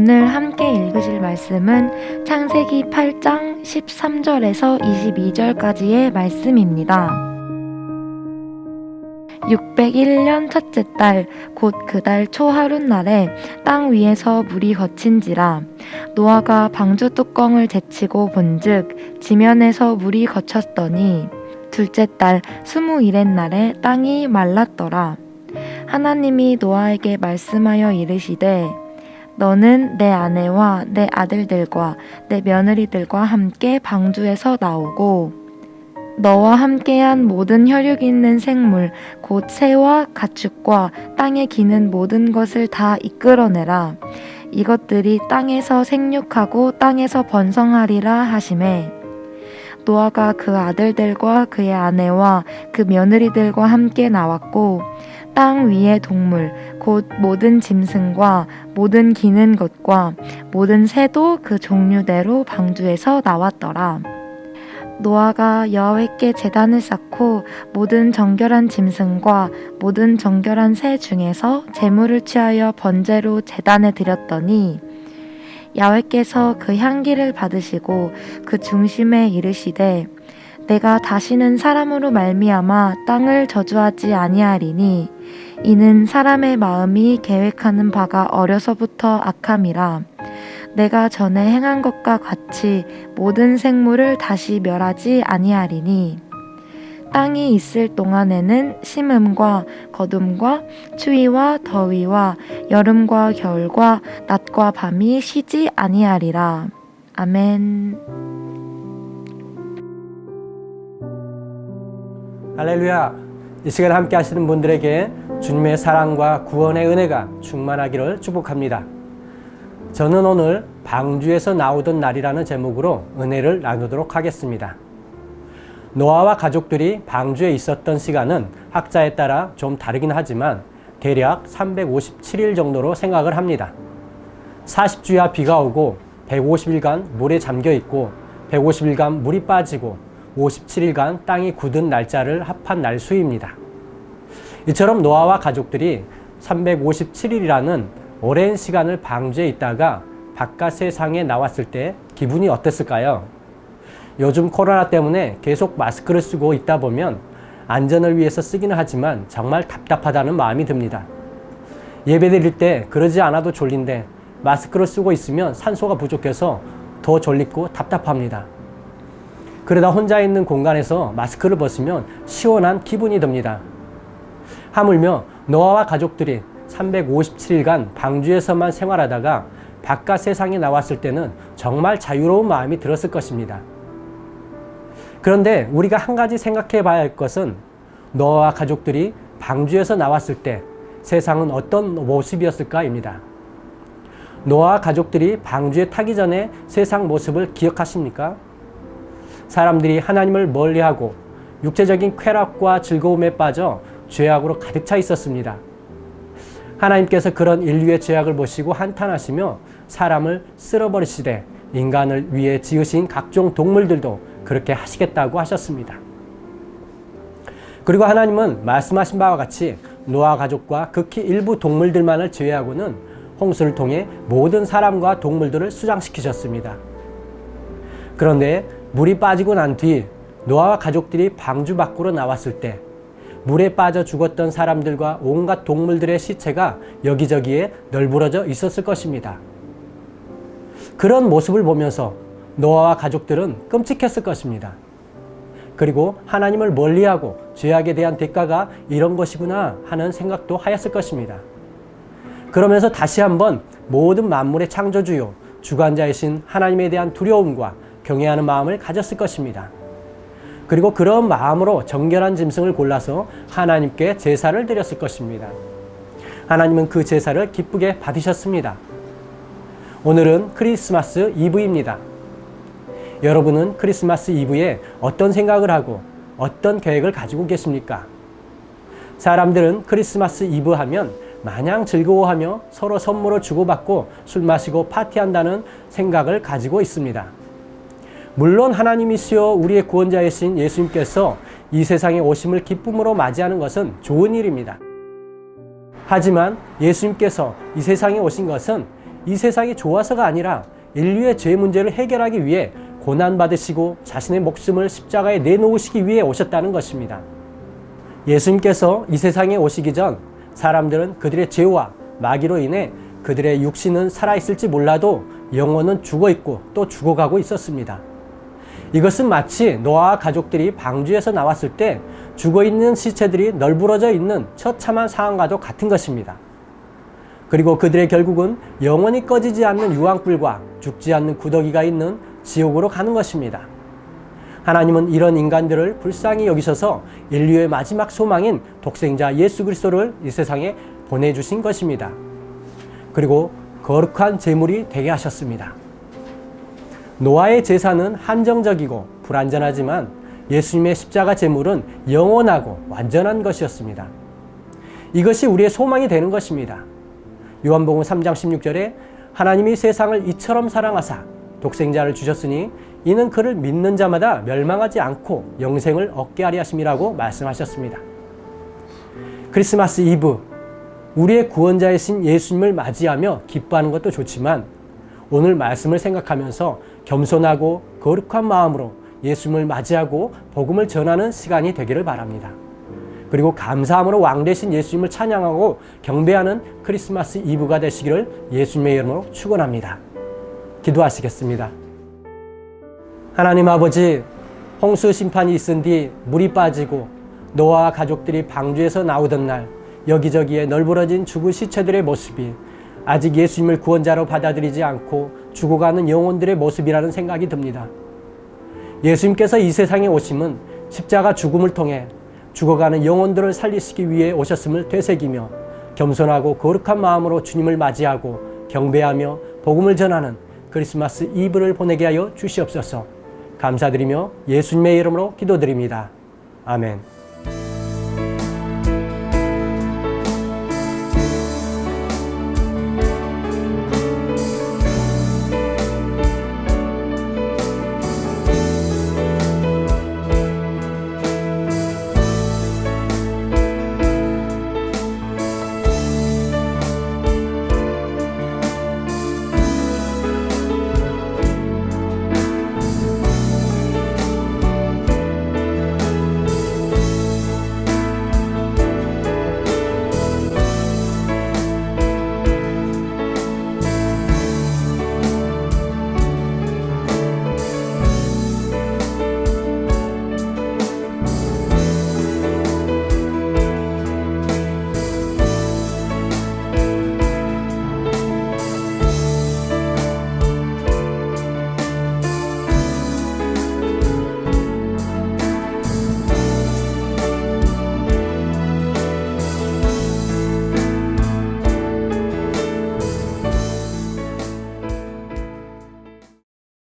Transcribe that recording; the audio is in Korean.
오늘 함께 읽으실 말씀은 창세기 8장 13절에서 22절까지의 말씀입니다. 601년 첫째 달 곧 그 달 초하룻날에 땅 위에서 물이 거친지라 노아가 방주 뚜껑을 제치고 본즉 지면에서 물이 거쳤더니 둘째 달 21의 날에 땅이 말랐더라. 하나님이 노아에게 말씀하여 이르시되 너는 내 아내와 내 아들들과 내 며느리들과 함께 방주에서 나오고 너와 함께한 모든 혈육 있는 생물 곧 새와 가축과 땅에 기는 모든 것을 다 이끌어내라. 이것들이 땅에서 생육하고 땅에서 번성하리라 하시매 노아가 그 아들들과 그의 아내와 그 며느리들과 함께 나왔고 땅 위의 동물 곧 모든 짐승과 모든 기는 것과 모든 새도 그 종류대로 방주에서 나왔더라. 노아가 여호와께 제단을 쌓고 모든 정결한 짐승과 모든 정결한 새 중에서 제물을 취하여 번제로 제단에 드렸더니 야훼께서 그 향기를 받으시고 그 중심에 이르시되 내가 다시는 사람으로 말미암아 땅을 저주하지 아니하리니 이는 사람의 마음이 계획하는 바가 어려서부터 악함이라. 내가 전에 행한 것과 같이 모든 생물을 다시 멸하지 아니하리니 땅이 있을 동안에는 심음과 거둠과 추위와 더위와 여름과 겨울과 낮과 밤이 쉬지 아니하리라. 아멘. 할렐루야. 이 시간 함께 하시는 분들에게 주님의 사랑과 구원의 은혜가 충만하기를 축복합니다. 저는 오늘 방주에서 나오던 날이라는 제목으로 은혜를 나누도록 하겠습니다. 노아와 가족들이 방주에 있었던 시간은 학자에 따라 좀 다르긴 하지만 대략 357일 정도로 생각을 합니다. 40주야 비가 오고 150일간 물에 잠겨 있고 150일간 물이 빠지고 57일간 땅이 굳은 날짜를 합한 날수입니다. 이처럼 노아와 가족들이 357일이라는 오랜 시간을 방주에 있다가 바깥 세상에 나왔을 때 기분이 어땠을까요? 요즘 코로나 때문에 계속 마스크를 쓰고 있다 보면 안전을 위해서 쓰기는 하지만 정말 답답하다는 마음이 듭니다. 예배 드릴 때 그러지 않아도 졸린데 마스크를 쓰고 있으면 산소가 부족해서 더 졸리고 답답합니다. 그러다 혼자 있는 공간에서 마스크를 벗으면 시원한 기분이 듭니다. 하물며 노아와 가족들이 357일간 방주에서만 생활하다가 바깥 세상에 나왔을 때는 정말 자유로운 마음이 들었을 것입니다. 그런데 우리가 한 가지 생각해 봐야 할 것은 노아와 가족들이 방주에서 나왔을 때 세상은 어떤 모습이었을까입니다. 노아와 가족들이 방주에 타기 전에 세상 모습을 기억하십니까? 사람들이 하나님을 멀리하고 육체적인 쾌락과 즐거움에 빠져 죄악으로 가득 차 있었습니다. 하나님께서 그런 인류의 죄악을 보시고 한탄하시며 사람을 쓸어버리시되 인간을 위해 지으신 각종 동물들도 그렇게 하시겠다고 하셨습니다. 그리고 하나님은 말씀하신 바와 같이 노아 가족과 극히 일부 동물들만을 제외하고는 홍수를 통해 모든 사람과 동물들을 수장시키셨습니다. 그런데 물이 빠지고 난 뒤 노아와 가족들이 방주 밖으로 나왔을 때 물에 빠져 죽었던 사람들과 온갖 동물들의 시체가 여기저기에 널브러져 있었을 것입니다. 그런 모습을 보면서 노아와 가족들은 끔찍했을 것입니다. 그리고 하나님을 멀리하고 죄악에 대한 대가가 이런 것이구나 하는 생각도 하였을 것입니다. 그러면서 다시 한번 모든 만물의 창조주요 주관자이신 하나님에 대한 두려움과 경외하는 마음을 가졌을 것입니다. 그리고 그런 마음으로 정결한 짐승을 골라서 하나님께 제사를 드렸을 것입니다. 하나님은 그 제사를 기쁘게 받으셨습니다. 오늘은 크리스마스 이브입니다. 여러분은 크리스마스 이브에 어떤 생각을 하고 어떤 계획을 가지고 계십니까? 사람들은 크리스마스 이브 하면 마냥 즐거워하며 서로 선물을 주고받고 술 마시고 파티한다는 생각을 가지고 있습니다. 물론 하나님이시여 우리의 구원자이신 예수님께서 이 세상에 오심을 기쁨으로 맞이하는 것은 좋은 일입니다. 하지만 예수님께서 이 세상에 오신 것은 이 세상이 좋아서가 아니라 인류의 죄 문제를 해결하기 위해 고난받으시고 자신의 목숨을 십자가에 내놓으시기 위해 오셨다는 것입니다. 예수님께서 이 세상에 오시기 전 사람들은 그들의 죄와 마귀로 인해 그들의 육신은 살아있을지 몰라도 영혼은 죽어있고 또 죽어가고 있었습니다. 이것은 마치 노아와 가족들이 방주에서 나왔을 때 죽어있는 시체들이 널브러져 있는 처참한 상황과도 같은 것입니다. 그리고 그들의 결국은 영원히 꺼지지 않는 유황불과 죽지 않는 구더기가 있는 지옥으로 가는 것입니다. 하나님은 이런 인간들을 불쌍히 여기셔서 인류의 마지막 소망인 독생자 예수 그리스도를 이 세상에 보내주신 것입니다. 그리고 거룩한 제물이 되게 하셨습니다. 노아의 제사는 한정적이고 불완전하지만 예수님의 십자가 제물은 영원하고 완전한 것이었습니다. 이것이 우리의 소망이 되는 것입니다. 요한복음 3장 16절에 하나님이 세상을 이처럼 사랑하사 독생자를 주셨으니 이는 그를 믿는 자마다 멸망하지 않고 영생을 얻게 하려 하심이라고 말씀하셨습니다. 크리스마스 이브, 우리의 구원자이신 예수님을 맞이하며 기뻐하는 것도 좋지만 오늘 말씀을 생각하면서 겸손하고 거룩한 마음으로 예수님을 맞이하고 복음을 전하는 시간이 되기를 바랍니다. 그리고 감사함으로 왕 되신 예수님을 찬양하고 경배하는 크리스마스 이브가 되시기를 예수님의 이름으로 축원합니다. 기도하시겠습니다. 하나님 아버지, 홍수 심판이 있은 뒤 물이 빠지고 노아와 가족들이 방주에서 나오던 날 여기저기에 널브러진 죽은 시체들의 모습이 아직 예수님을 구원자로 받아들이지 않고 죽어가는 영혼들의 모습이라는 생각이 듭니다. 예수님께서 이 세상에 오심은 십자가 죽음을 통해 죽어가는 영혼들을 살리시기 위해 오셨음을 되새기며 겸손하고 거룩한 마음으로 주님을 맞이하고 경배하며 복음을 전하는 크리스마스 이브를 보내게 하여 주시옵소서. 감사드리며 예수님의 이름으로 기도드립니다. 아멘.